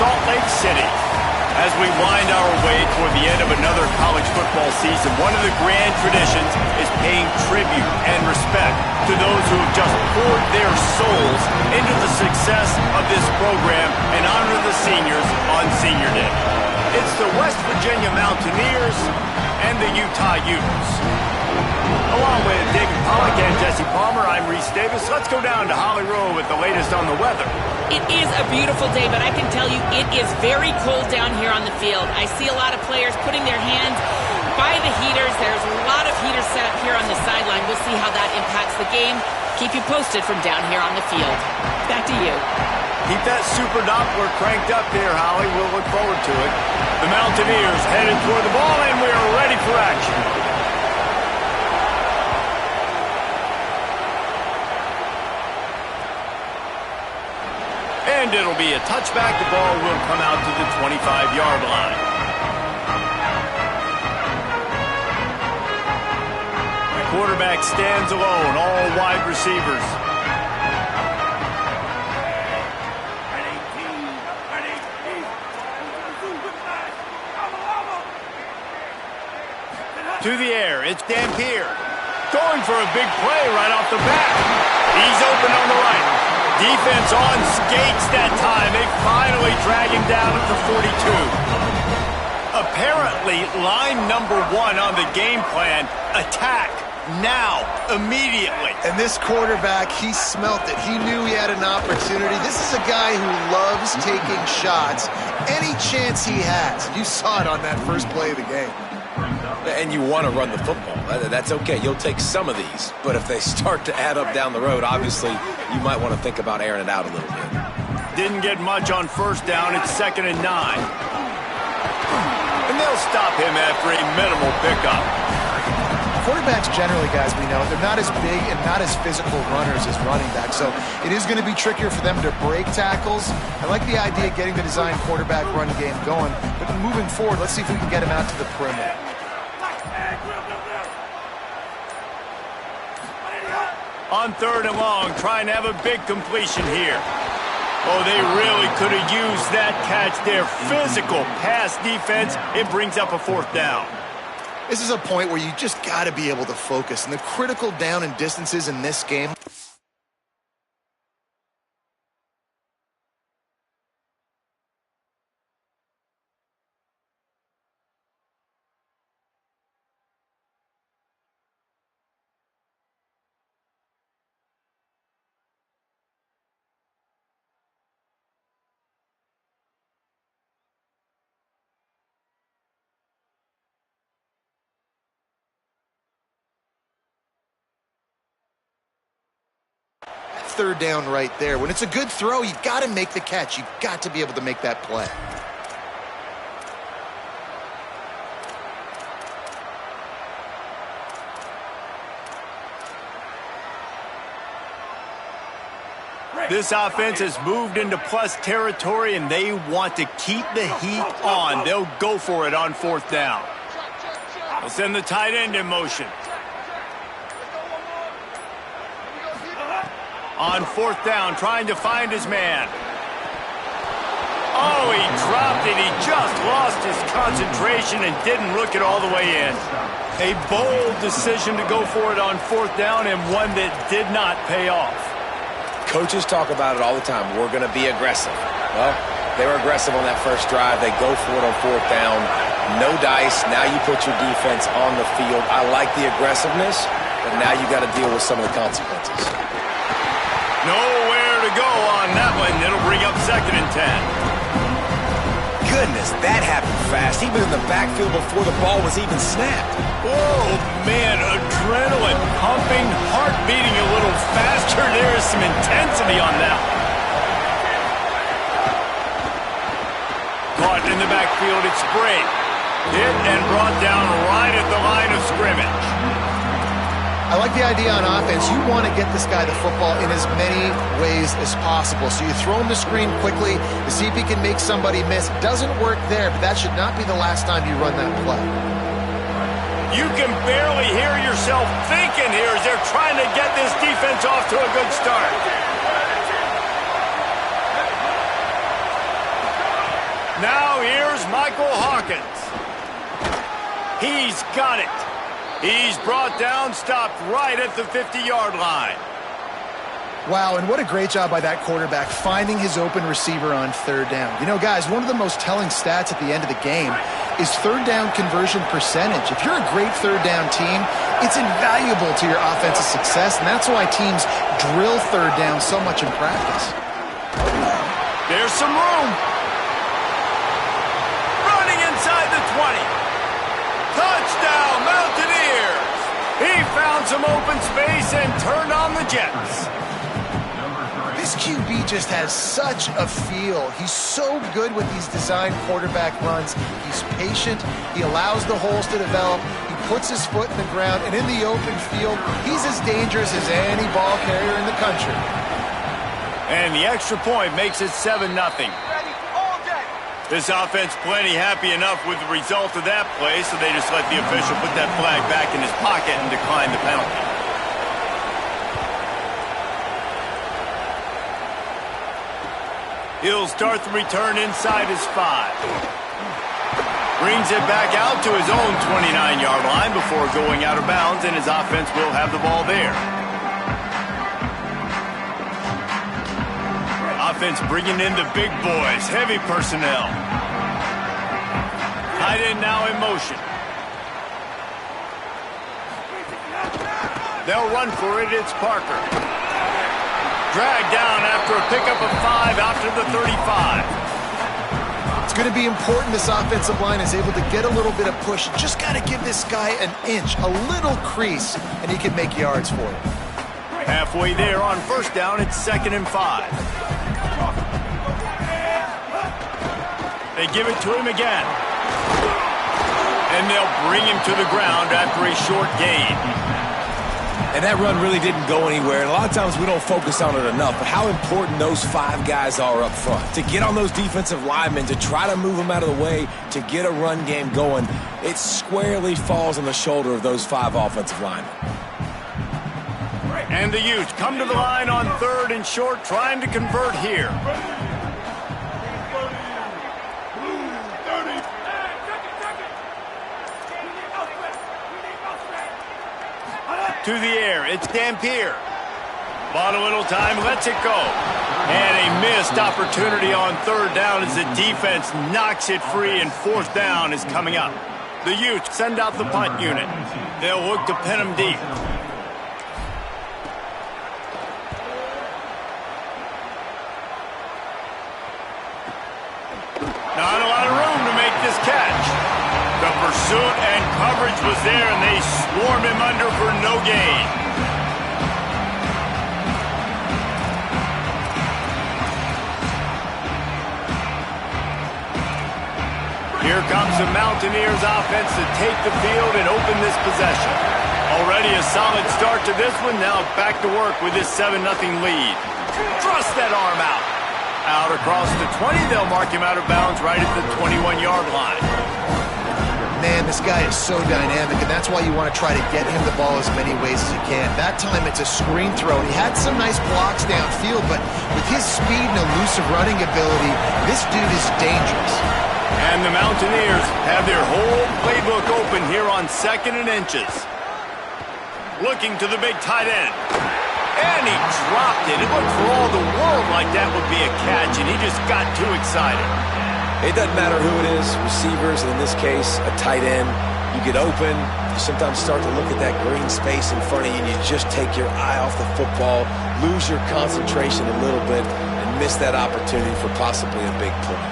Salt Lake City. As we wind our way toward the end of another college football season, one of the grand traditions is paying tribute and respect to those who have just poured their souls into the success of this program and honor the seniors on Senior Day. It's the West Virginia Mountaineers and the Utah Utes. Along with David Pollack and Jesse Palmer, I'm Reese Davis. Let's go down to Holly Rowe with the latest on the weather. It is a beautiful day, but I can tell you it is very cold down here on the field. I see a lot of players putting their hands by the heaters. There's a lot of heaters set up here on the sideline. We'll see how that impacts the game. Keep you posted from down here on the field. Back to you. Keep that super Doppler cranked up here, Holly. We'll look forward to it. The Mountaineers headed toward the ball, and we're ready for action. And it'll be a touchback. The ball will come out to the 25-yard line. The quarterback stands alone, all wide receivers. To the air, it's Dampier. Going for a big play right off the bat. He's open on the right. Defense on skates that time. They finally drag him down at the 42. Apparently, line number one on the game plan, attack now, immediately. And this quarterback, he smelt it. He knew he had an opportunity. This is a guy who loves taking shots any chance he has. You saw it on that first play of the game. And you want to run the football. That's okay. You'll take some of these. But if they start to add up down the road, obviously, you might want to think about airing it out a little bit. Didn't get much on first down. It's 2nd and 9. And they'll stop him after a minimal pickup. Quarterbacks generally, guys, we know, they're not as big and not as physical runners as running backs. So it is going to be trickier for them to break tackles. I like the idea of getting the design quarterback run game going. But moving forward, let's see if we can get him out to the perimeter. On 3rd and long, trying to have a big completion here. Oh, they really could have used that catch there. Physical pass defense. It brings up a 4th down. This is a point where you just got to be able to focus. And the critical down and distances in this game. Third down right there. When it's a good throw, you've got to make the catch. You've got to be able to make that play. This offense has moved into plus territory, and they want to keep the heat on. They'll go for it on 4th down. They'll send the tight end in motion. On 4th down, trying to find his man. Oh, he dropped it. He just lost his concentration and didn't look it all the way in. A bold decision to go for it on 4th down, and one that did not pay off. Coaches talk about it all the time. We're going to be aggressive. Well, they were aggressive on that first drive. They go for it on 4th down. No dice. Now you put your defense on the field. I like the aggressiveness, but now you got to deal with some of the consequences. Nowhere to go on that one. It'll bring up 2nd and 10. Goodness, that happened fast. He was in the backfield before the ball was even snapped. Oh, man, adrenaline pumping, heart beating a little faster. There is some intensity on that one. Caught in the backfield, it's Brake. Hit and brought down right at the line of scrimmage. I like the idea on offense. You want to get this guy the football in as many ways as possible. So you throw him the screen quickly to see if he can make somebody miss. Doesn't work there, but that should not be the last time you run that play. You can barely hear yourself thinking here as they're trying to get this defense off to a good start. Now here's Michael Hawkins. He's got it. He's brought down, stopped right at the 50-yard line. Wow, and what a great job by that quarterback finding his open receiver on third down. You know, guys, one of the most telling stats at the end of the game is third down conversion percentage. If you're a great third down team, it's invaluable to your offensive success, and that's why teams drill third down so much in practice. There's some room. Running inside the 20. Touchdown, Mountaineers! He found some open space and turned on the Jets. This QB just has such a feel. He's so good with these design quarterback runs. He's patient. He allows the holes to develop. He puts his foot in the ground, and in the open field, he's as dangerous as any ball carrier in the country. And the extra point makes it 7-0. This offense plenty happy enough with the result of that play, so they just let the official put that flag back in his pocket and decline the penalty. He'll start the return inside his 5. Brings it back out to his own 29-yard line before going out of bounds, and his offense will have the ball there. Offense bringing in the big boys, heavy personnel. Tight end now in motion. They'll run for it, it's Parker. Dragged down after a pickup of 5 after the 35. It's going to be important this offensive line is able to get a little bit of push. Just got to give this guy an inch, a little crease, and he can make yards for it. Halfway there on first down, it's 2nd and 5. They give it to him again. And they'll bring him to the ground after a short gain. And that run really didn't go anywhere. And a lot of times we don't focus on it enough, but how important those 5 guys are up front. To get on those defensive linemen, to try to move them out of the way, to get a run game going, it squarely falls on the shoulder of those 5 offensive linemen. And the Utes come to the line on 3rd and short, trying to convert here. To the air, it's Dampier. Bought a little time, lets it go. And a missed opportunity on 3rd down as the defense knocks it free, and 4th down is coming up. The Utes send out the punt unit. They'll look to pin them deep. Not a lot of room to make this catch. The pursuit and coverage was there, and they swarmed him under for no gain. Here comes the Mountaineers offense to take the field and open this possession. Already a solid start to this one. Now back to work with this 7-0 lead. Thrust that arm out. Out across the 20. They'll mark him out of bounds right at the 21-yard line. Man, this guy is so dynamic, and that's why you want to try to get him the ball as many ways as you can. That time it's a screen throw, and he had some nice blocks downfield, but with his speed and elusive running ability, this dude is dangerous. And the Mountaineers have their whole playbook open here on 2nd and inches. Looking to the big tight end. And he dropped it. It looked for all the world like that would be a catch, and he just got too excited. It doesn't matter who it is, receivers, in this case, a tight end. You get open, you sometimes start to look at that green space in front of you, and you just take your eye off the football, lose your concentration a little bit, and miss that opportunity for possibly a big play.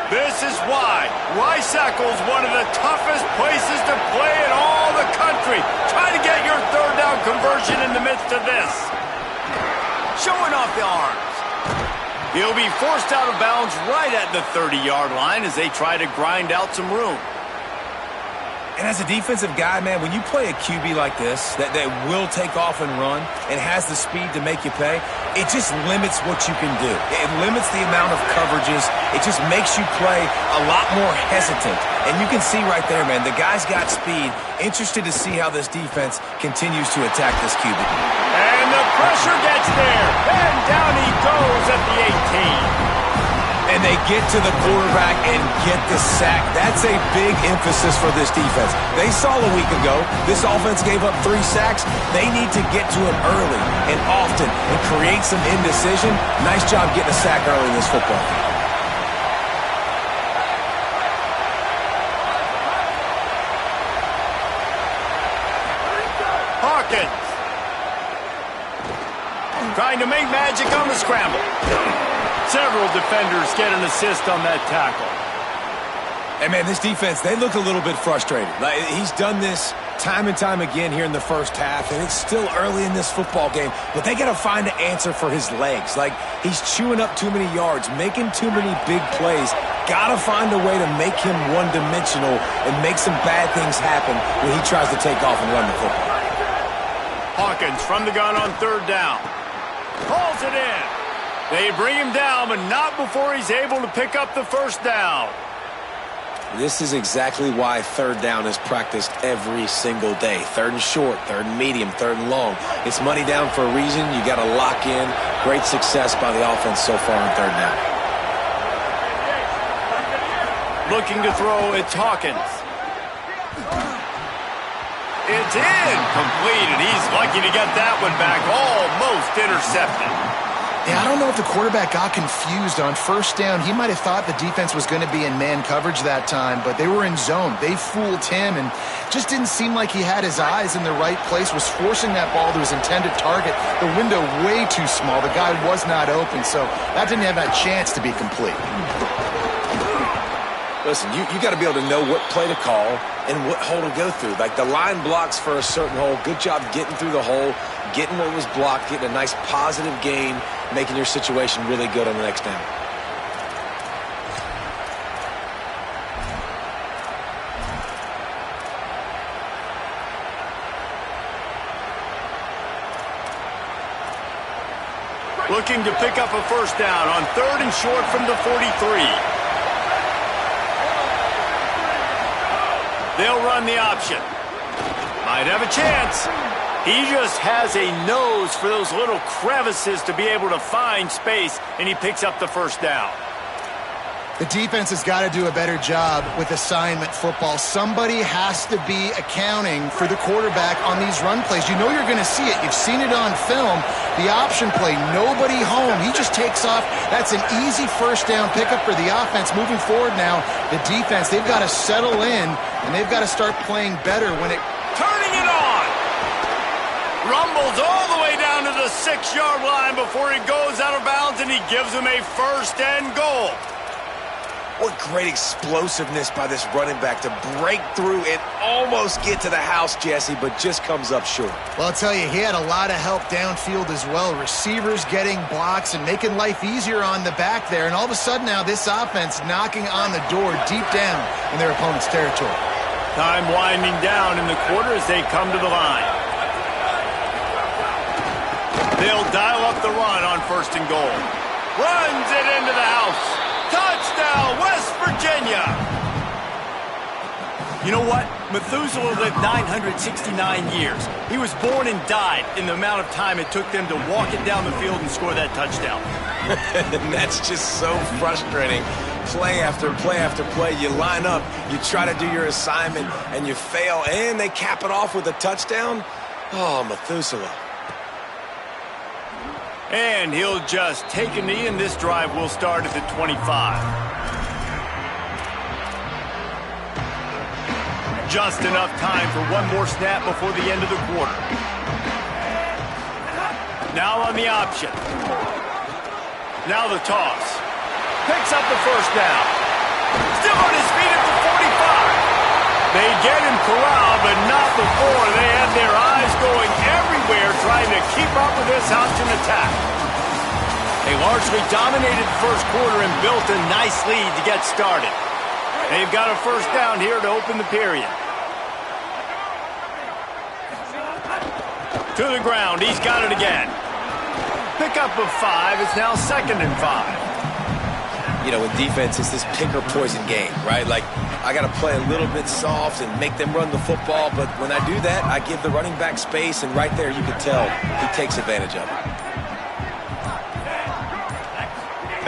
This is why Rice-Eccles, one of the toughest places to play in all the country. Try to get your 3rd down conversion in the midst of this. Showing off the arms. He'll be forced out of bounds right at the 30-yard line as they try to grind out some room. And as a defensive guy, man, when you play a QB like this, that will take off and run and has the speed to make you pay, it just limits what you can do. It limits the amount of coverages. It just makes you play a lot more hesitant. And you can see right there, man, the guy's got speed. Interested to see how this defense continues to attack this QB. And the pressure gets there. And down he goes at the 18. And they get to the quarterback and get the sack. That's a big emphasis for this defense. They saw a week ago this offense gave up 3 sacks. They need to get to him early and often and create some indecision. Nice job getting a sack early in this football game. Hawkins trying to make magic on the scramble. Several defenders get an assist on that tackle. And, man, this defense, they look a little bit frustrated. Like, he's done this time and time again here in the first half, and it's still early in this football game, but they got to find an answer for his legs. Like, he's chewing up too many yards, making too many big plays. Got to find a way to make him one-dimensional and make some bad things happen when he tries to take off and run the football. Hawkins from the gun on 3rd down. Hauls it in. They bring him down, but not before he's able to pick up the 1st down. This is exactly why 3rd down is practiced every single day. 3rd and short, 3rd and medium, 3rd and long. It's money down for a reason. You got to lock in. Great success by the offense so far on 3rd down. Looking to throw, it's Hawkins. It's incomplete, and he's lucky to get that one back. Almost intercepted. Yeah, I don't know if the quarterback got confused on 1st down. He might have thought the defense was going to be in man coverage that time, but they were in zone. They fooled him and just didn't seem like he had his eyes in the right place, was forcing that ball to his intended target. The window way too small. The guy was not open, so that didn't have that chance to be complete. Listen, you got to be able to know what play to call and what hole to go through. Like the line blocks for a certain hole. Good job getting through the hole, getting what was blocked, getting a nice positive gain, making your situation really good on the next down. Looking to pick up a 1st down on 3rd and short from the 43. They'll run the option. Might have a chance. He just has a nose for those little crevices to be able to find space, and he picks up the 1st down. The defense has got to do a better job with assignment football. Somebody has to be accounting for the quarterback on these run plays. You know you're going to see it. You've seen it on film. The option play, nobody home. He just takes off. That's an easy 1st down pickup for the offense. Moving forward now, the defense, they've got to settle in, and they've got to start playing better when it... Turning it on! Rumbles all the way down to the 6-yard line before he goes out of bounds, and he gives him a 1st and goal. What great explosiveness by this running back to break through and almost get to the house, Jesse, but just comes up short. Well, I'll tell you, he had a lot of help downfield as well. Receivers getting blocks and making life easier on the back there. And all of a sudden now, this offense knocking on the door deep down in their opponent's territory. Time winding down in the quarter as they come to the line. They'll dial up the run on 1st and goal. Runs it into the house. Touchdown, West Virginia! You know what? Methuselah lived 969 years. He was born and died in the amount of time it took them to walk it down the field and score that touchdown. And that's just so frustrating. Play after play after play. You line up, you try to do your assignment, and you fail, and they cap it off with a touchdown? Oh, Methuselah. And he'll just take a knee, and this drive will start at the 25. Just enough time for one more snap before the end of the quarter. Now on the option. Now the toss. Picks up the 1st down. Still on his feet at the 45. They get him corralled, but not before they had their eyes going everywhere trying to keep up with this option attack. They largely dominated the 1st quarter and built a nice lead to get started. They've got a 1st down here to open the period. To the ground, he's got it again. Pickup of 5, it's now 2nd and 5. You know, in defense, it's this pick or poison game, right? Like, I got to play a little bit soft and make them run the football, but when I do that, I give the running back space, and right there you can tell he takes advantage of it.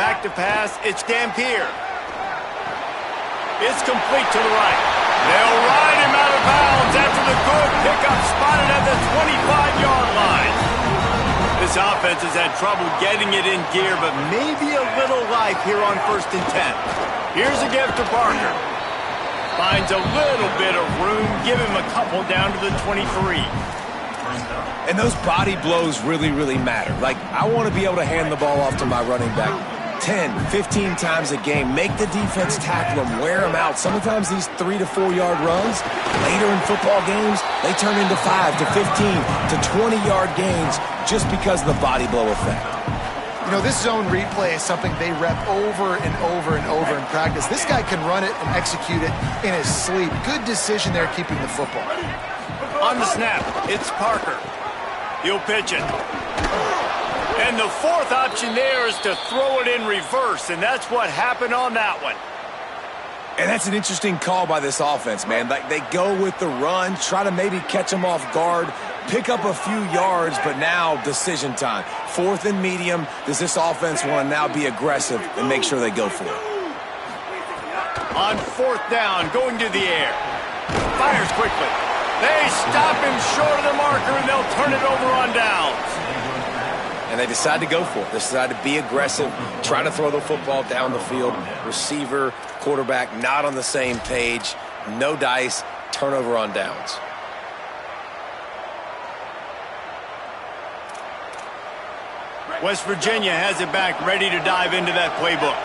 Back to pass. It's Dampier. It's complete to the right. They'll ride him out of bounds after the good pickup spotted at the 25-yard line. This offense has had trouble getting it in gear, but maybe a little life here on 1st and 10. Here's a gift to Parker. Finds a little bit of room. Give him a couple down to the 23. And those body blows really, really matter. Like, I want to be able to hand the ball off to my running back 10, 15 times a game. Make the defense tackle them, wear them out. Sometimes these 3 to 4 yard runs, later in football games, they turn into 5 to 15 to 20-yard gains just because of the body blow effect. You know, this zone replay is something they rep over and over and over in practice. This guy can run it and execute it in his sleep. Good decision there keeping the football. On the snap, it's Parker. He'll pitch it. And the fourth option there is to throw it in reverse, and that's what happened on that one. And that's an interesting call by this offense, man. Like, they go with the run, try to maybe catch them off guard, pick up a few yards, but now decision time. 4th and medium. Does this offense want to now be aggressive and make sure they go for it? On 4th down, going to the air. Fires quickly. They stop him short of the marker, and they'll turn it over on downs. And they decide to go for it. They decide to be aggressive, try to throw the football down the field. Receiver, quarterback, not on the same page. No dice, turnover on downs. West Virginia has it back, ready to dive into that playbook.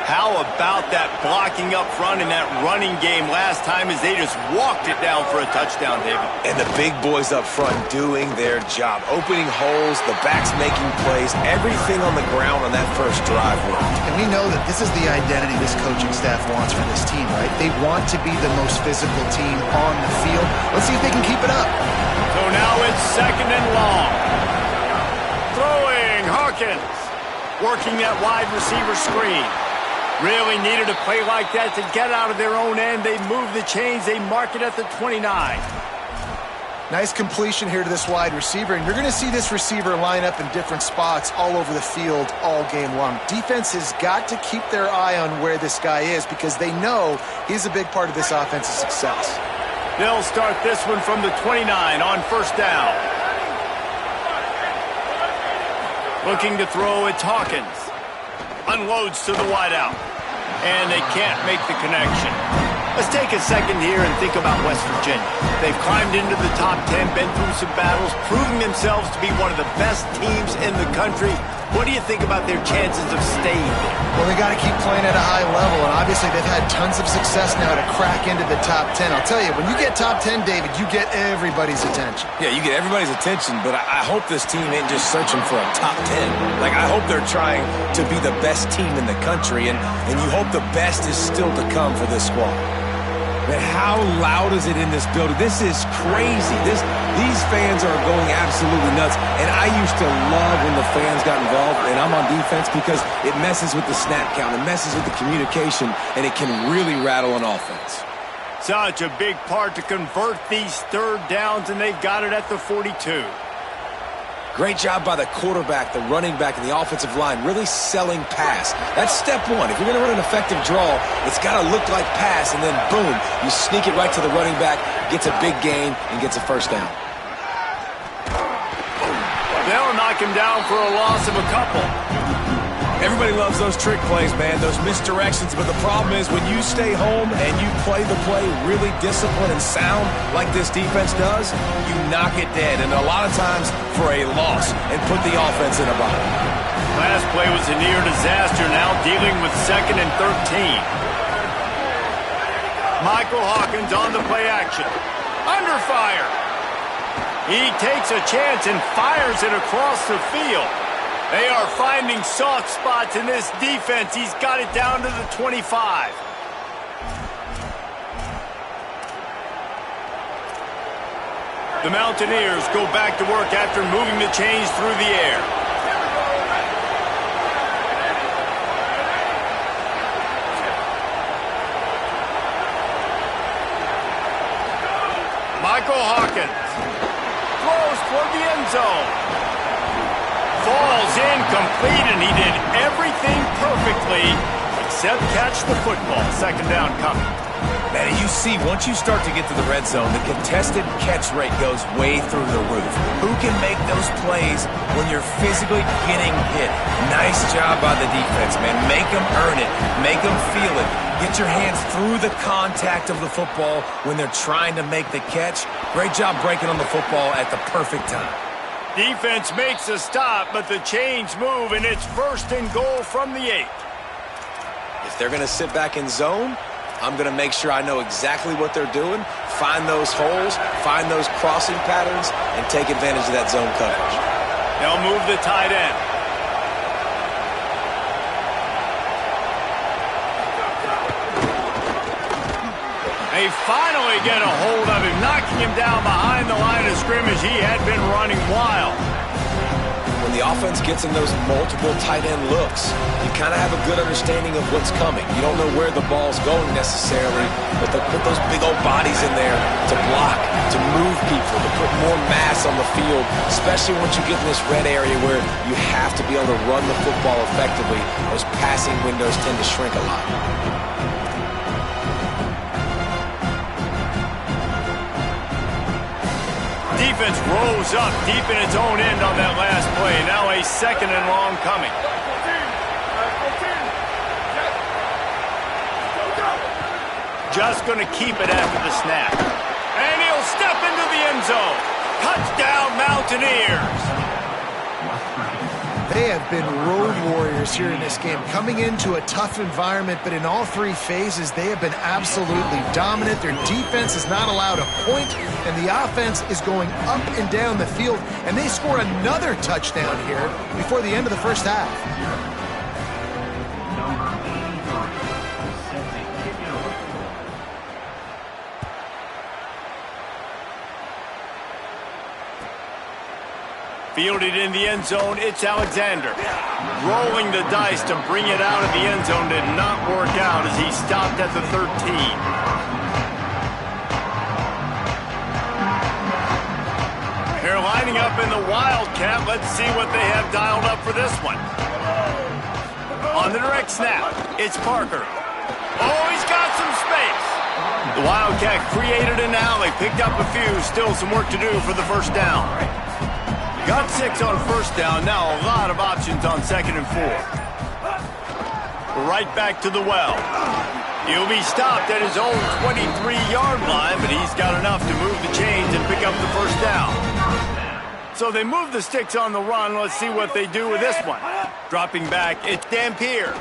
How about that blocking up front and that running game last time as they just walked it down for a touchdown, David? And the big boys up front doing their job, opening holes, the backs making plays, everything on the ground on that first drive worked. And we know that this is the identity this coaching staff wants for this team, right? They want to be the most physical team on the field. Let's see if they can keep it up. So now it's 2nd and long. Throwing, Hawkins. Working that wide receiver screen. Really needed a play like that to get out of their own end. They move the chains. They mark it at the 29. Nice completion here to this wide receiver, and you're going to see this receiver line up in different spots all over the field all game long. Defense has got to keep their eye on where this guy is because they know he's a big part of this offense's success. They'll start this one from the 29 on 1st down. Looking to throw, it's Hawkins. Unloads to the wideout. And they can't make the connection. Let's take a second here and think about West Virginia. They've climbed into the top 10, been through some battles, proving themselves to be one of the best teams in the country. What do you think about their chances of staying there? Well, they got to keep playing at a high level, and obviously they've had tons of success now to crack into the top 10. I'll tell you, when you get top 10, David, you get everybody's attention. Yeah, you get everybody's attention, but I hope this team ain't just searching for a top 10. Like, I hope they're trying to be the best team in the country, and you hope the best is still to come for this squad. Man, how loud is it in this building? This is crazy. These fans are going absolutely nuts. And I used to love when the fans got involved, and I'm on defense because it messes with the snap count, it messes with the communication, and it can really rattle an offense. Such a big part to convert these 3rd downs, and they've got it at the 42. Great job by the quarterback, the running back, and the offensive line really selling pass. That's step one. If you're going to run an effective draw, it's got to look like pass, and then boom, you sneak it right to the running back, gets a big gain, and gets a 1st down. They'll knock him down for a loss of a couple. Everybody loves those trick plays, man, those misdirections, but the problem is when you stay home and you play the play really disciplined and sound like this defense does, you knock it dead, and a lot of times for a loss, and put the offense in a bind. Last play was a near disaster, now dealing with 2nd and 13. Michael Hawkins on the play action. Under fire. He takes a chance and fires it across the field. They are finding soft spots in this defense. He's got it down to the 25. The Mountaineers go back to work after moving the chains through the air. Michael Hawkins throws toward the end zone. falls incomplete, and he did everything perfectly except catch the football. Second down coming. Man, you see, once you start to get to the red zone, the contested catch rate goes way through the roof. Who can make those plays when you're physically getting hit? Nice job by the defense, man. Make them earn it. Make them feel it. Get your hands through the contact of the football when they're trying to make the catch. Great job breaking on the football at the perfect time. Defense makes a stop, but the chains move, and it's 1st and goal from the 8. If they're going to sit back in zone, I'm going to make sure I know exactly what they're doing, find those holes, find those crossing patterns, and take advantage of that zone coverage. They'll move the tight end. They finally get a hold of him, knocking him down behind the line of scrimmage. He had been running wild. When the offense gets in those multiple tight end looks, you kind of have a good understanding of what's coming. You don't know where the ball's going necessarily, but they'll put those big old bodies in there to block, to move people, to put more mass on the field, especially once you get in this red area where you have to be able to run the football effectively. Those passing windows tend to shrink a lot. Defense rose up deep in its own end on that last play. Now a 2nd and long coming. Just going to keep it after the snap. And he'll step into the end zone. Touchdown, Mountaineers. They have been road warriors here in this game, coming into a tough environment, but in all 3 phases, they have been absolutely dominant. Their defense is not allowed a point, and the offense is going up and down the field, and they score another touchdown here before the end of the first half. Fielded in the end zone, it's Alexander. Rolling the dice to bring it out of the end zone did not work out as he stopped at the 13. They're lining up in the Wildcat. Let's see what they have dialed up for this one. On the direct snap, it's Parker. Oh, he's got some space. The Wildcat created an alley, picked up a few, still some work to do for the first down. Got 6 on first down, now a lot of options on 2nd and 4. Right back to the well. He'll be stopped at his own 23-yard line, but he's got enough to move the chains and pick up the first down. So they move the sticks on the run. Let's see what they do with this one. Dropping back, it's Dampier.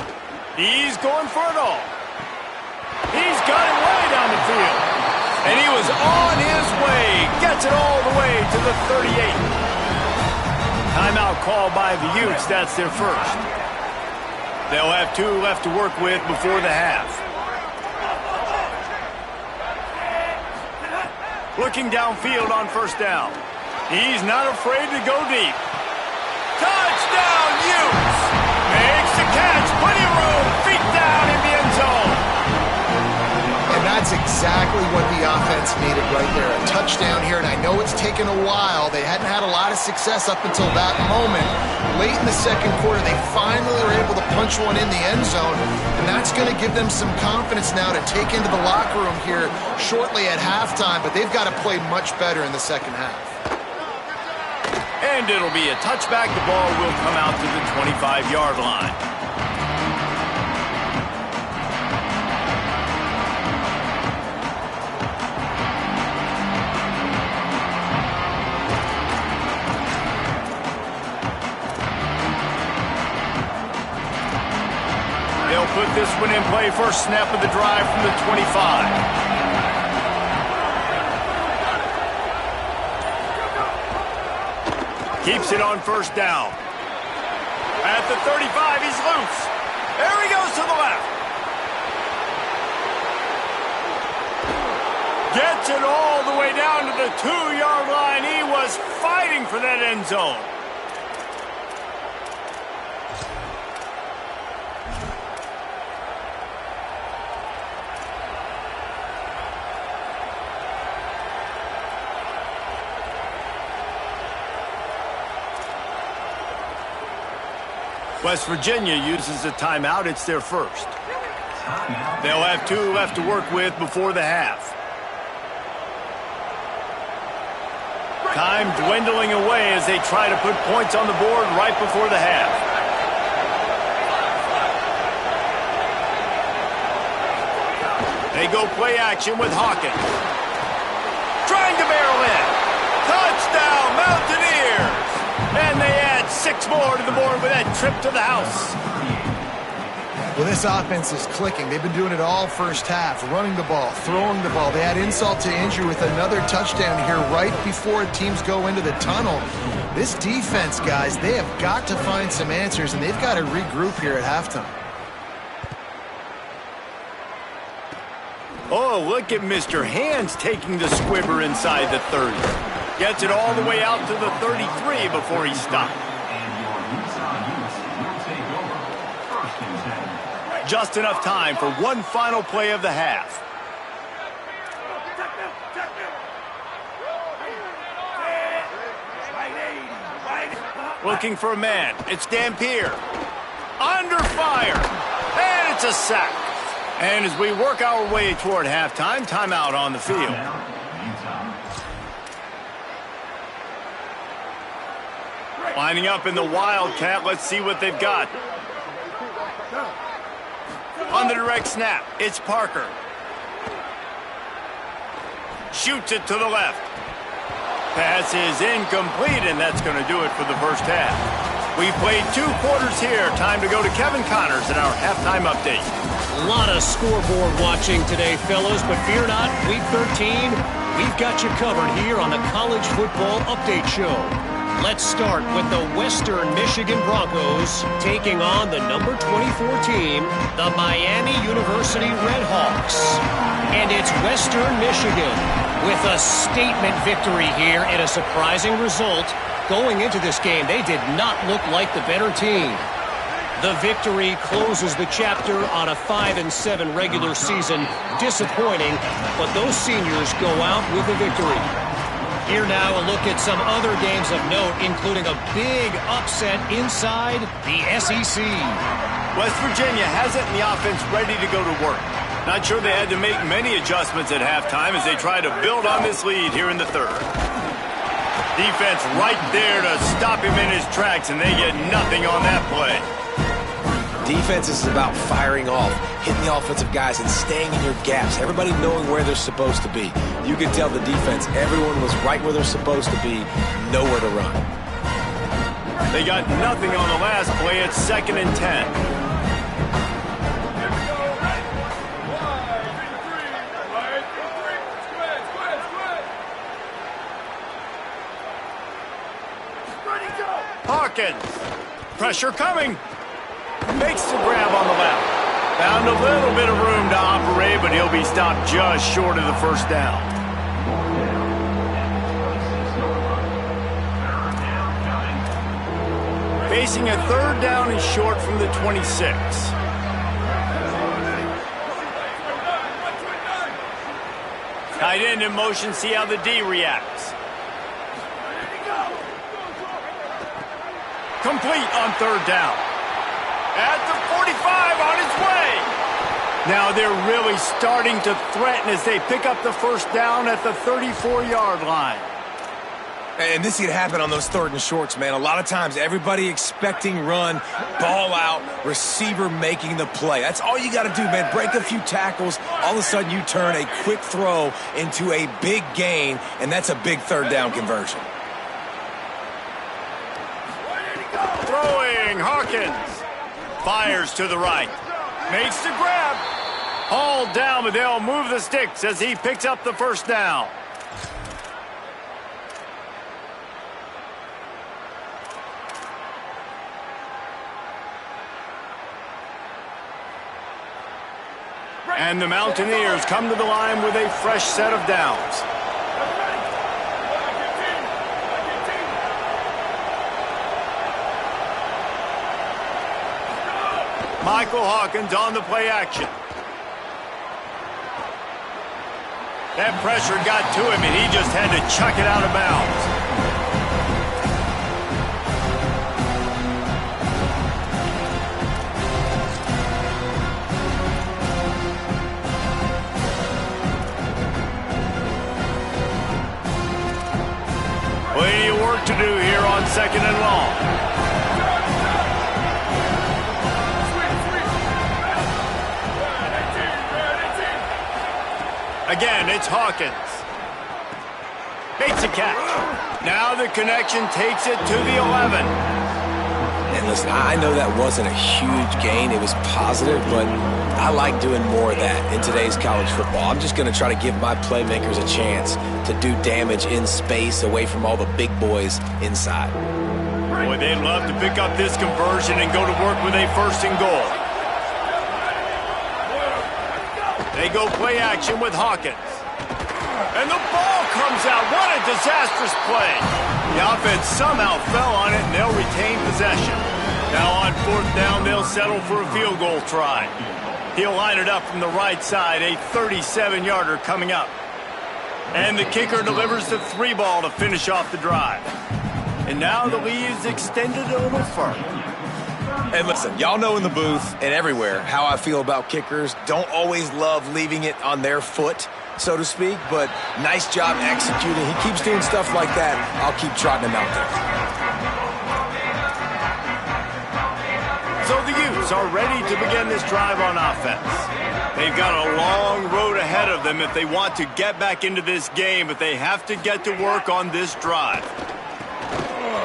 He's going for it all. He's got it way down the field. And he was on his way. Gets it all the way to the 38. Timeout called by the Utes. That's their first. They'll have 2 left to work with before the half. Looking downfield on first down. He's not afraid to go deep. Touchdown, Utes! Makes the catch. Plenty of room. Feet down in the end zone. And that's exactly what the offense needed right there. A touchdown here, and I know it's taken a while. They hadn't had a lot of success up until that moment. Late in the second quarter, they finally were able to punch one in the end zone, and that's going to give them some confidence now to take into the locker room here shortly at halftime, but they've got to play much better in the second half. And it'll be a touchback. The ball will come out to the 25-yard line. Put this one in play. First snap of the drive from the 25. Keeps it on first down. At the 35, he's loose. There he goes to the left. Gets it all the way down to the 2-yard line. He was fighting for that end zone. West Virginia uses a timeout. It's their first. They'll have 2 left to work with before the half. Time dwindling away as they try to put points on the board right before the half. They go play action with Hawkins. Trying to barrel in. Touchdown, Mountaineers! And they add 6 more to the board with that trip to the house. Well, this offense is clicking. They've been doing it all first half, running the ball, throwing the ball. They add insult to injury with another touchdown here right before teams go into the tunnel. This defense, guys, they have got to find some answers, and they've got to regroup here at halftime. Oh, look at Mr. Hands taking the squibber inside the 30. Gets it all the way out to the 33 before he stopped. Just enough time for one final play of the half. Looking for a man. It's Dampier. Under fire. And it's a sack. And as we work our way toward halftime, timeout on the field. Lining up in the Wildcat. Let's see what they've got. On the direct snap, it's Parker. Shoots it to the left. Pass is incomplete, and that's going to do it for the first half. We played 2 quarters here. Time to go to Kevin Connors in our halftime update. A lot of scoreboard watching today, fellas, but fear not, Week 13, we've got you covered here on the College Football Update Show. Let's start with the Western Michigan Broncos taking on the number 24 team, the Miami University Redhawks. And it's Western Michigan with a statement victory here and a surprising result. Going into this game, they did not look like the better team. The victory closes the chapter on a 5-7 regular season. Disappointing, but those seniors go out with a victory. Here now, a look at some other games of note, including a big upset inside the SEC. West Virginia has it in the offense ready to go to work. Not sure they had to make many adjustments at halftime as they try to build on this lead here in the third. Defense right there to stop him in his tracks, and they get nothing on that play. Defense is about firing off, hitting the offensive guys, and staying in your gaps. Everybody knowing where they're supposed to be. You can tell the defense, everyone was right where they're supposed to be, nowhere to run. They got nothing on the last play. It's 2nd and 10. Hawkins. Pressure coming. Makes the grab on the left. Found a little bit of room to operate, but he'll be stopped just short of the first down. Facing a 3rd down and short from the 26. Tight end in motion, see how the D reacts. Complete on 3rd down. At the 45 on his way. Now they're really starting to threaten as they pick up the first down at the 34-yard line. And this could happen on those 3rd and shorts, man. A lot of times, everybody expecting run, ball out, receiver making the play. That's all you got to do, man. Break a few tackles. All of a sudden, you turn a quick throw into a big gain, and that's a big 3rd down conversion. Throwing, Hawkins. Fires to the right. Makes the grab. Hauled down, but they'll move the sticks as he picks up the first down. And the Mountaineers come to the line with a fresh set of downs. Michael Hawkins on the play action. That pressure got to him, and he just had to chuck it out of bounds. Plenty of work to do here on 2nd and long. Again, it's Hawkins. Makes a catch. Now the connection takes it to the 11. And listen, I know that wasn't a huge gain. It was positive, but I like doing more of that in today's college football. I'm just going to try to give my playmakers a chance to do damage in space away from all the big boys inside. Boy, they'd love to pick up this conversion and go to work with a 1st and goal. They go play action with Hawkins. And the ball comes out. What a disastrous play. The offense somehow fell on it, and they'll retain possession. Now on 4th down, they'll settle for a field goal try. He'll line it up from the right side, a 37-yarder coming up. And the kicker delivers the 3-ball to finish off the drive. And now the lead is extended a little further. And listen, y'all know in the booth and everywhere how I feel about kickers. Don't always love leaving it on their foot, so to speak, but nice job executing. He keeps doing stuff like that. I'll keep trotting him out there. So the Utes are ready to begin this drive on offense. They've got a long road ahead of them if they want to get back into this game, but they have to get to work on this drive.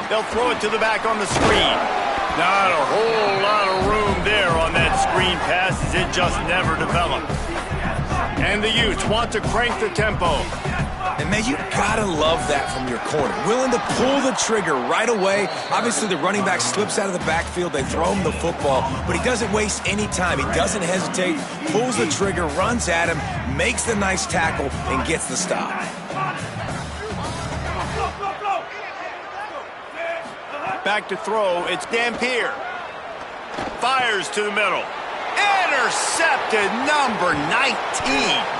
They'll throw it to the back on the screen. Not a whole lot of room there on that screen pass as it just never developed. And the Utes want to crank the tempo. And, man, you gotta love that from your corner. Willing to pull the trigger right away. Obviously, the running back slips out of the backfield. They throw him the football, but he doesn't waste any time. He doesn't hesitate, pulls the trigger, runs at him, makes the nice tackle, and gets the stop. Back to throw, it's Dampier. Fires to the middle. Intercepted, number 19.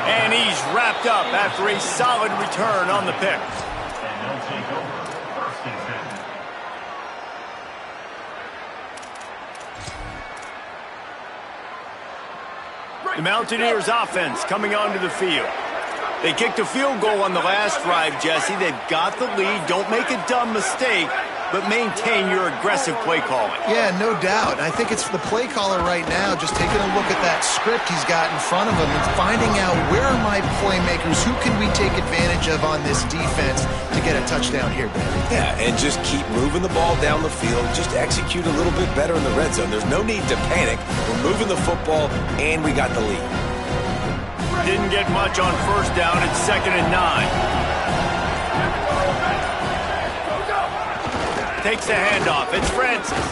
And he's wrapped up after a solid return on the pick. The Mountaineers offense coming onto the field. They kicked a field goal on the last drive, Jesse. They've got the lead. Don't make a dumb mistake, but maintain your aggressive play calling. Yeah, no doubt. I think it's the play caller right now just taking a look at that script he's got in front of him and finding out where are my playmakers, who can we take advantage of on this defense to get a touchdown here, baby. Yeah, and just keep moving the ball down the field. Just execute a little bit better in the red zone. There's no need to panic. We're moving the football, and we got the lead. Didn't get much on 1st down. It's 2nd and 9. Takes the handoff. It's Francis.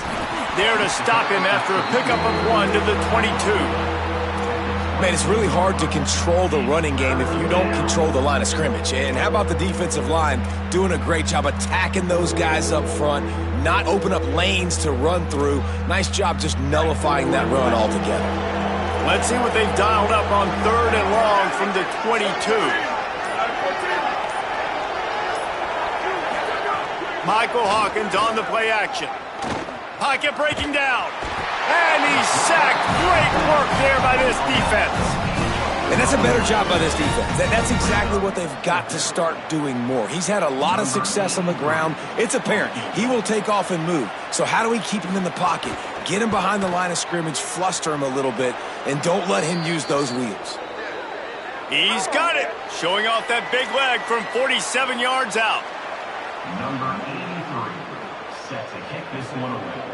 There to stop him after a pickup of 1 to the 22. Man, it's really hard to control the running game if you don't control the line of scrimmage. And how about the defensive line doing a great job attacking those guys up front, not open up lanes to run through. Nice job just nullifying that run altogether. Let's see what they've dialed up on 3rd and long from the 22. Michael Hawkins on the play action. Pocket breaking down. And he's sacked. Great work there by this defense. And that's a better job by this defense. That's exactly what they've got to start doing more. He's had a lot of success on the ground. It's apparent. He will take off and move. So how do we keep him in the pocket? Get him behind the line of scrimmage, fluster him a little bit, and don't let him use those wheels. He's got it. Showing off that big leg from 47 yards out. Number 83, set to kick this one away.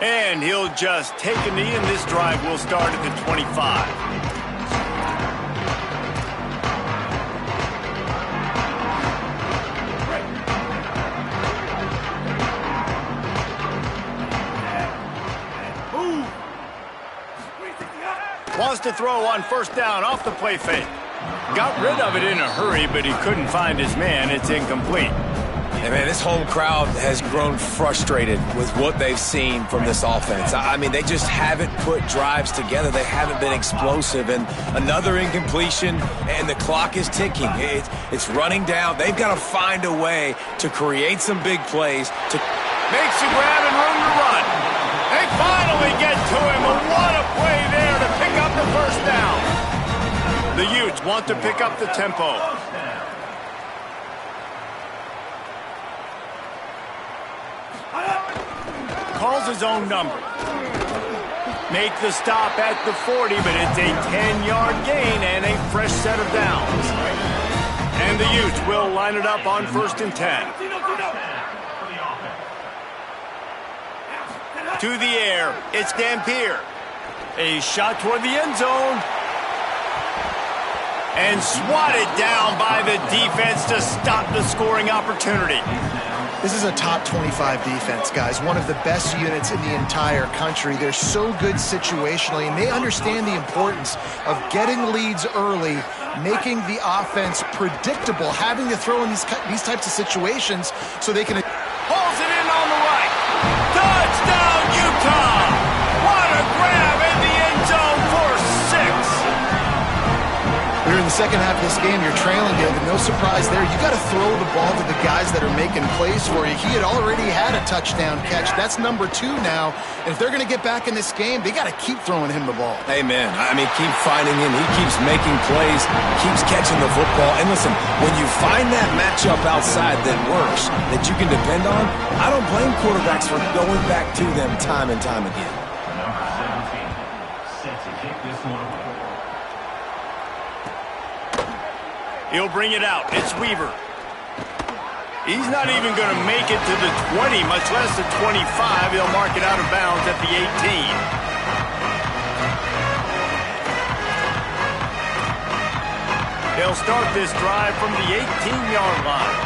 And he'll just take a knee, and this drive will start at the 25. Wants to throw on 1st down off the play fake. Got rid of it in a hurry, but he couldn't find his man. It's incomplete. And, man, this home crowd has grown frustrated with what they've seen from this offense. I mean, they just haven't put drives together. They haven't been explosive. And another incompletion, and the clock is ticking. It's running down. They've got to find a way to create some big plays. Makes a grab and room to run. They finally get to him. And what a play there to pick up the 1st Utes want to pick up the tempo. Calls his own number. Make the stop at the 40, but it's a 10-yard gain and a fresh set of downs. And the Utes will line it up on 1st and 10. To the air, it's Dampier. A shot toward the end zone. And swatted down by the defense to stop the scoring opportunity. This is a top 25 defense, guys. One of the best units in the entire country. They're so good situationally, and they understand the importance of getting leads early, making the offense predictable, having to throw in these types of situations so they can... Pulls it in on the right. Touchdown, Utah! What a grab in the end zone for 6. We're in the second half of this game. You're trailing, David. No surprise there. You got to throw the ball to the guys that are making plays for you. He had already had a touchdown catch. That's number 2 now. And if they're going to get back in this game, they got to keep throwing him the ball. Amen. I mean, keep finding him. He keeps making plays, keeps catching the football. And listen, when you find that matchup outside that works, that you can depend on, I don't blame quarterbacks for going back to them time and time again. Number 17, set to kick this one away. He'll bring it out. It's Weaver. He's not even going to make it to the 20, much less the 25. He'll mark it out of bounds at the 18. They'll start this drive from the 18-yard line.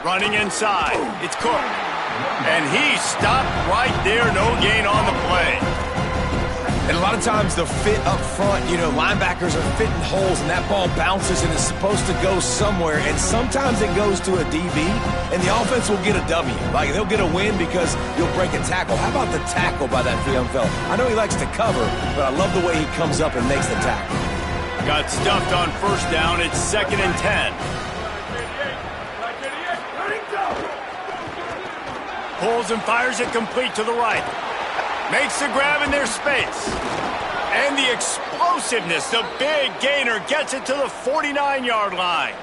Running inside. It's Cook. And he stopped right there. No gain on the play. And a lot of times the fit up front, linebackers are fitting holes and that ball bounces and it's supposed to go somewhere. And sometimes it goes to a DB and the offense will get a W. Like they'll get a win because you'll break a tackle. How about the tackle by that young fella? I know he likes to cover, but I love the way he comes up and makes the tackle. Got stuffed on 1st down. It's 2nd and 10. Pulls and fires it complete to the right. Makes the grab in their space. And the explosiveness, the big gainer, gets it to the 49-yard line.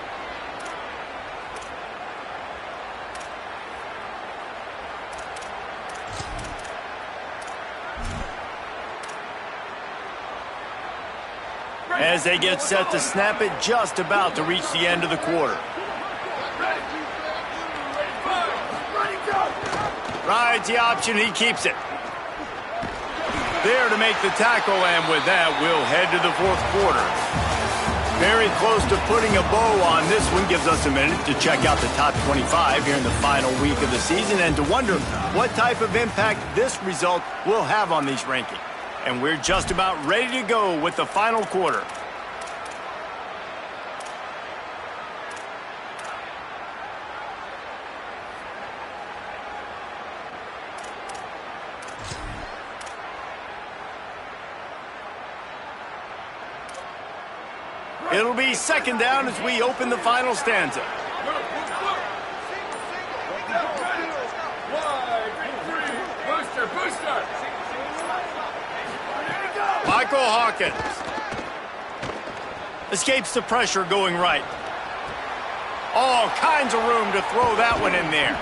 As they get set to snap it, just about to reach the end of the quarter. Rides the option, he keeps it. There to make the tackle, and with that, we'll head to the 4th quarter. Very close to putting a bow on this one. Gives us a minute to check out the top 25 here in the final week of the season and to wonder what type of impact this result will have on these rankings. And we're just about ready to go with the final quarter. It'll be 2nd down as we open the final stanza. Michael Hawkins escapes the pressure going right. All kinds of room to throw that one in there.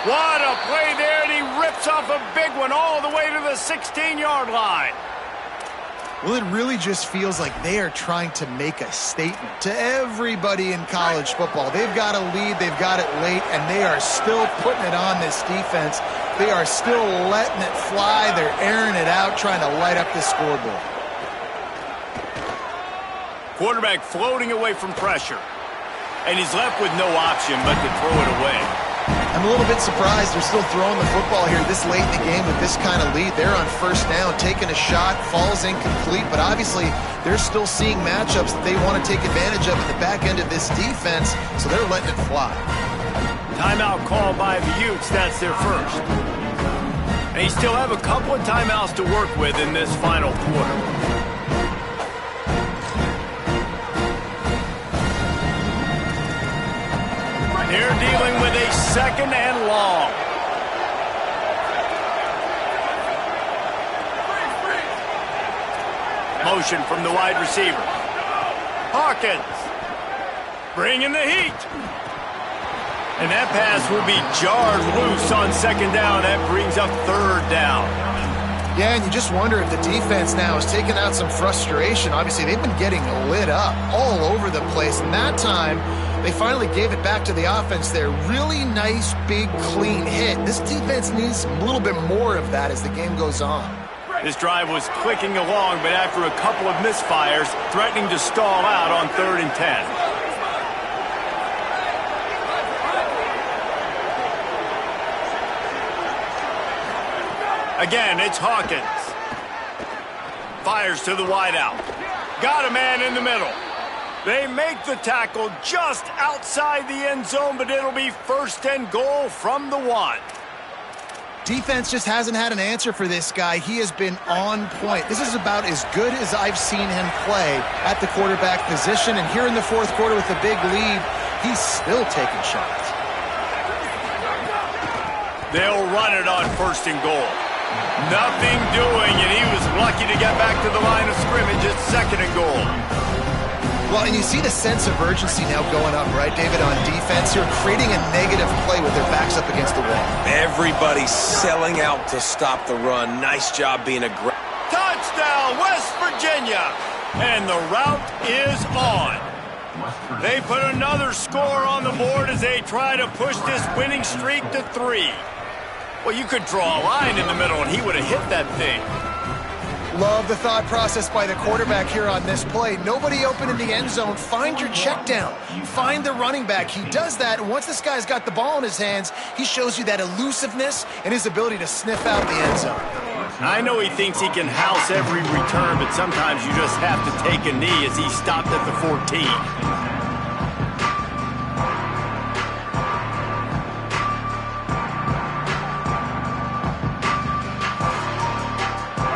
What a play there, and he rips off a big one all the way to the 16-yard line. Well, it really just feels like they are trying to make a statement to everybody in college football. They've got a lead, they've got it late, and they are still putting it on this defense. They are still letting it fly. They're airing it out, trying to light up this scoreboard. Quarterback floating away from pressure. And he's left with no option but to throw it away. I'm a little bit surprised they're still throwing the football here this late in the game with this kind of lead. They're on 1st down, taking a shot, falls incomplete, but obviously they're still seeing matchups that they want to take advantage of at the back end of this defense, so they're letting it fly. Timeout called by the Utes. That's their first. And they still have a couple of timeouts to work with in this final quarter. They're dealing with a 2nd and long. motion from the wide receiver. Hawkins bringing the heat. And that pass will be jarred loose on second down. That brings up third down. Yeah, and you just wonder if the defense now has taken out some frustration. Obviously, they've been getting lit up all over the place. And that time, they finally gave it back to the offense there. Really nice, big, clean hit. This defense needs a little bit more of that as the game goes on. This drive was clicking along, but after a couple of misfires, threatening to stall out on 3rd and 10. Again, it's Hawkins. Fires to the wideout. Got a man in the middle. They make the tackle just outside the end zone, but it'll be 1st and goal from the 1. Defense just hasn't had an answer for this guy. He has been on point. This is about as good as I've seen him play at the quarterback position. And here in the 4th quarter with a big lead, he's still taking shots. They'll run it on 1st and goal. Nothing doing, and he was lucky to get back to the line of scrimmage at 2nd and goal. Well, and you see the sense of urgency now going up, right, David, on defense here, creating a negative play with their backs up against the wall. Everybody's selling out to stop the run. Nice job being aggressive. Touchdown, West Virginia! And the route is on. They put another score on the board as they try to push this winning streak to 3. Well, you could draw a line in the middle, and he would have hit that thing. Love the thought process by the quarterback here on this play. Nobody open in the end zone. Find your check down. Find the running back. He does that, and once this guy's got the ball in his hands, he shows you that elusiveness and his ability to sniff out the end zone. I know he thinks he can house every return, but sometimes you just have to take a knee as he stopped at the 14.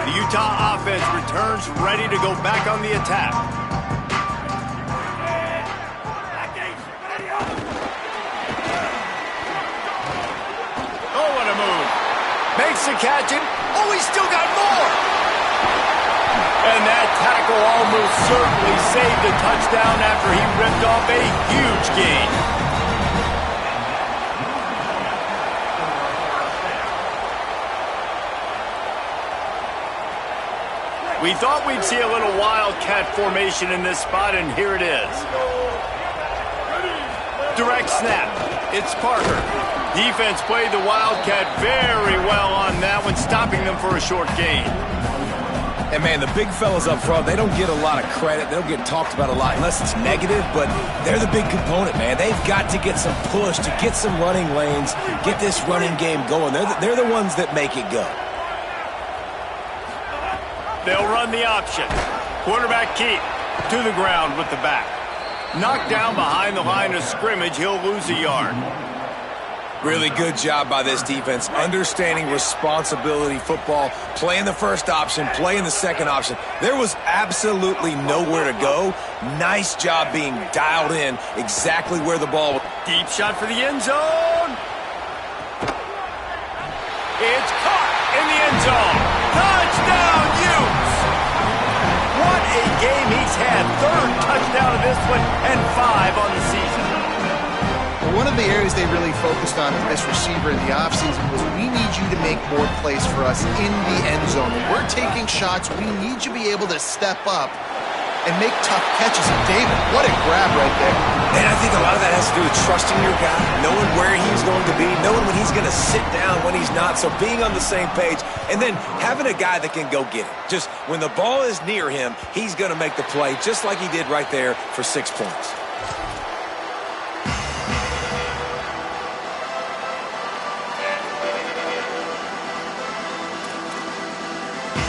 Utah offense returns ready to go back on the attack. Oh, what a move. Makes the catch, and oh, he's still got more. And that tackle almost certainly saved a touchdown after he ripped off a huge gain. We thought we'd see a little wildcat formation in this spot, and here it is. Direct snap. It's Parker. Defense played the wildcat very well on that one, stopping them for a short gain. And, man, the big fellas up front, they don't get a lot of credit. They don't get talked about a lot unless it's negative, but they're the big component, man. They've got to get some push, to get some running lanes, get this running game going. They're the ones that make it go. They'll run the option. Quarterback keep to the ground with the back. Knocked down behind the line of scrimmage. He'll lose a yard. Really good job by this defense, understanding responsibility football, playing the first option, playing the second option. There was absolutely nowhere to go. Nice job being dialed in exactly where the ball was. Deep shot for the end zone. It's caught in the end zone. Touchdown, Utes! What a game he's had. 3rd touchdown of this one and 5 on the season. One of the areas they really focused on with this receiver in the offseason was we need you to make more plays for us in the end zone. When we're taking shots, we need you to be able to step up and make tough catches. And David, what a grab right there. And I think a lot of that has to do with trusting your guy, knowing where he's going to be, knowing when he's going to sit down, when he's not, so being on the same page, and then having a guy that can go get it. Just when the ball is near him, he's going to make the play, just like he did right there for 6 points.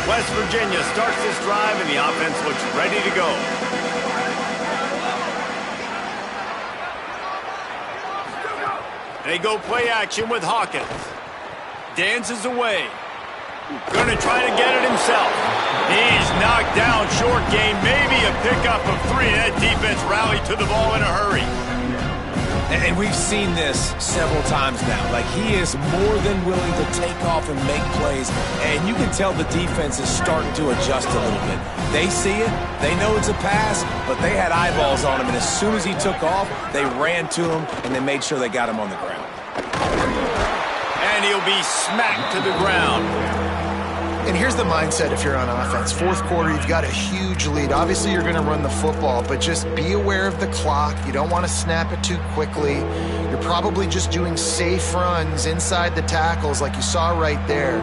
West Virginia starts this drive, and the offense looks ready to go. They go play action with Hawkins. Dances away. Going to try to get it himself. He's knocked down, short gain, maybe a pickup of 3. That defense rallied to the ball in a hurry. And we've seen this several times now. Like, he is more than willing to take off and make plays. And you can tell the defense is starting to adjust a little bit. They see it. They know it's a pass, but they had eyeballs on him. And as soon as he took off, they ran to him, and they made sure they got him on the ground. And he'll be smacked to the ground. And here's the mindset if you're on offense. Fourth quarter, you've got a huge lead. Obviously, you're going to run the football, but just be aware of the clock. You don't want to snap it too quickly. You're probably just doing safe runs inside the tackles like you saw right there.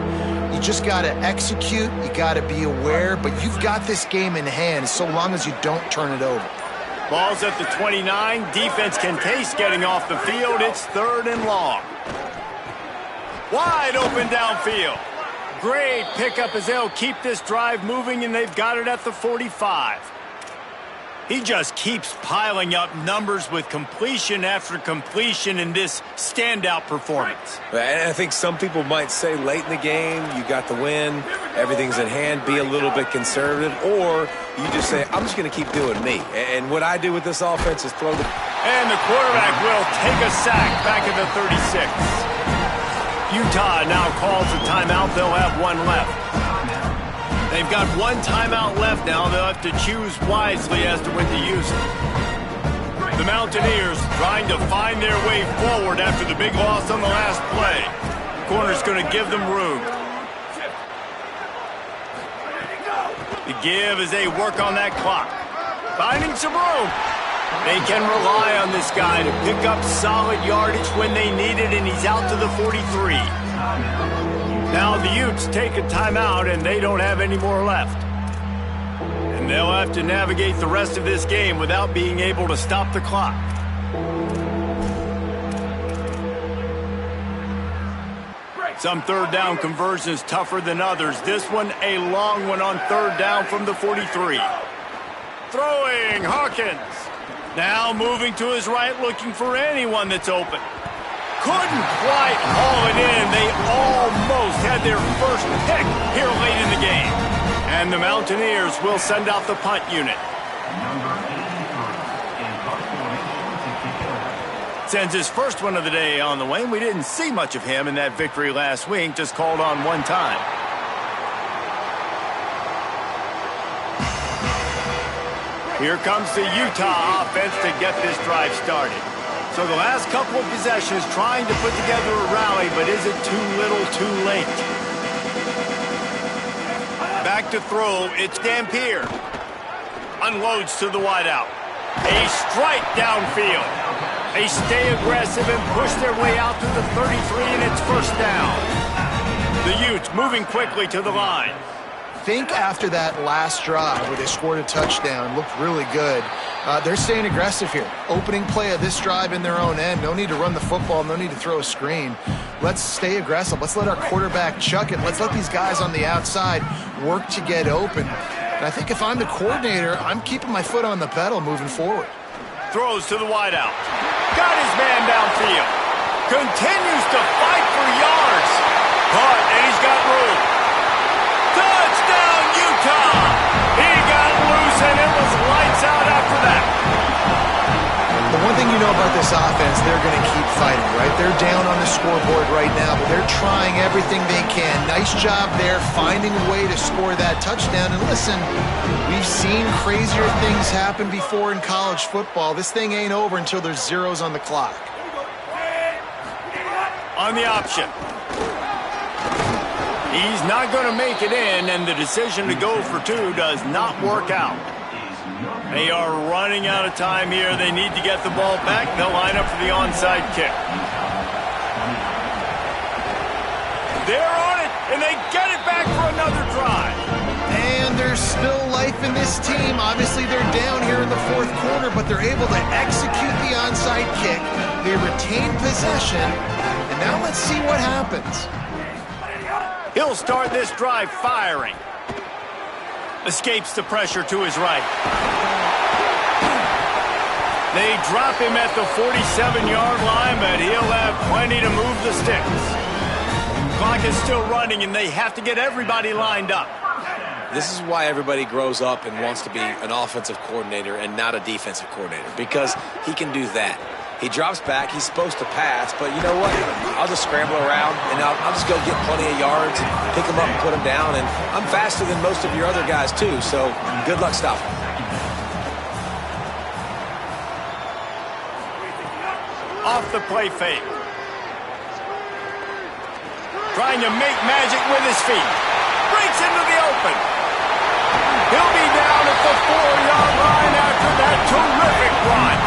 You just got to execute. You got to be aware, but you've got this game in hand so long as you don't turn it over. Ball's at the 29. Defense can taste getting off the field. It's 3rd and long. Wide open downfield. Great pickup as they'll keep this drive moving, and they've got it at the 45. He just keeps piling up numbers with completion after completion in this standout performance. And I think some people might say late in the game, you got the win, everything's in hand, be a little bit conservative, or you just say, I'm just going to keep doing me. And what I do with this offense is throw the... And the quarterback will take a sack back at the 36. Utah now calls a timeout. They'll have one left. They've got one timeout left now. They'll have to choose wisely as to when to use it. The Mountaineers trying to find their way forward after the big loss on the last play. Corner's going to give them room. The give as they work on that clock. Finding some room. They can rely on this guy to pick up solid yardage when they need it, and he's out to the 43. Now the Utes take a timeout, and they don't have any more left. And they'll have to navigate the rest of this game without being able to stop the clock. Some third down conversions tougher than others. This one a long one on 3rd down from the 43. Throwing, Hawkins. Now moving to his right, looking for anyone that's open. Couldn't quite haul it in. They almost had their first pick here late in the game. And the Mountaineers will send out the punt unit. Sends his first one of the day on the way. We didn't see much of him in that victory last week, just called on one time. Here comes the Utah offense to get this drive started. So the last couple of possessions trying to put together a rally, but is it too little too late? Back to throw, it's Dampier. Unloads to the wideout. A strike downfield. They stay aggressive and push their way out to the 33, and it's 1st down. The Utes moving quickly to the line. Think after that last drive where they scored a touchdown, looked really good. They're staying aggressive here. Opening play of this drive in their own end. No need to run the football. No need to throw a screen. Let's stay aggressive. Let's let our quarterback chuck it. Let's let these guys on the outside work to get open. And I think if I'm the coordinator, I'm keeping my foot on the pedal moving forward. Throws to the wideout. Got his man downfield. Continues to fight for yards. Caught, and he's got room. Touchdown, Utah! He got loose, and it was lights out after that. The one thing you know about this offense, they're going to keep fighting, right? They're down on the scoreboard right now, but they're trying everything they can. Nice job there, finding a way to score that touchdown. And listen, we've seen crazier things happen before in college football. This thing ain't over until there's zeros on the clock. On the option. He's not going to make it in, and the decision to go for 2 does not work out. They are running out of time here. They need to get the ball back. They'll line up for the onside kick. They're on it, and they get it back for another drive. And there's still life in this team. Obviously, they're down here in the 4th quarter, but they're able to execute the onside kick. They retain possession, and now let's see what happens. He'll start this drive firing. Escapes the pressure to his right. They drop him at the 47-yard line, but he'll have plenty to move the sticks. Clock is still running, and they have to get everybody lined up. This is why everybody grows up and wants to be an offensive coordinator and not a defensive coordinator, because he can do that. He drops back. He's supposed to pass, but you know what? I'll just scramble around, and I'll just go get plenty of yards and pick him up and put him down. And I'm faster than most of your other guys, too, so good luck stopping. Off the play fake. Trying to make magic with his feet. Breaks into the open. He'll be down at the 4-yard line after that terrific run.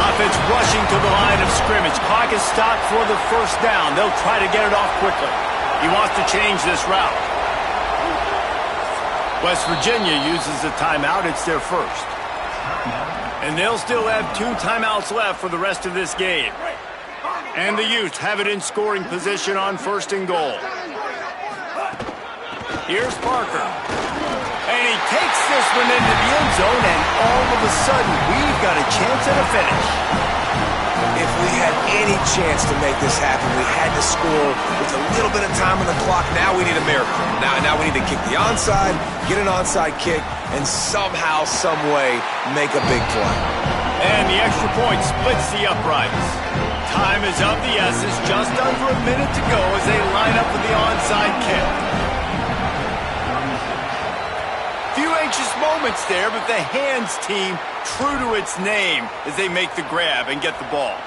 Offense rushing to the line of scrimmage. Clock is stopped for the first down. They'll try to get it off quickly. He wants to change this route. West Virginia uses a timeout. It's their first. And they'll still have 2 timeouts left for the rest of this game. And the Utes have it in scoring position on 1st and goal. Here's Parker. And he takes this one into the end zone, and all of a sudden, we've got a chance at a finish. If we had any chance to make this happen, we had to score with a little bit of time on the clock. Now we need a miracle. Now we need to kick the onside, get an onside kick, and somehow, some way, make a big play. And the extra point splits the uprights. Time is of the essence, just under a minute to go as they line up for the onside kick. Few anxious moments there, but the hands team true to its name as they make the grab and get the ball.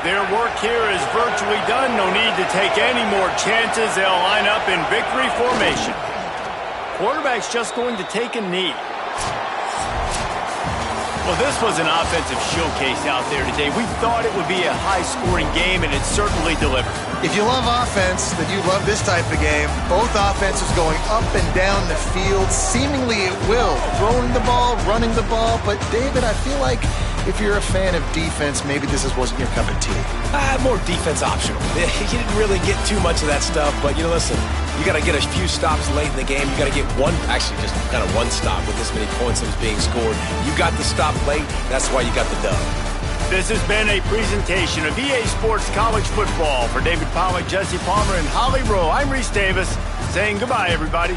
Their work here is virtually done. No need to take any more chances. They'll line up in victory formation. Quarterback's just going to take a knee. Well, this was an offensive showcase out there today. We thought it would be a high-scoring game, and it certainly delivered. If you love offense, then you love this type of game. Both offenses going up and down the field, seemingly at will. Throwing the ball, running the ball. But, David, I feel like if you're a fan of defense, maybe this wasn't your cup of tea. More defense optional. You didn't really get too much of that stuff, but, listen, you got to get a few stops late in the game. You got to get one stop with this many points that was being scored. You got the stop late. That's why you got the dub. This has been a presentation of EA Sports College Football. For David Pollack, Jesse Palmer, and Holly Rowe, I'm Reese Davis saying goodbye, everybody.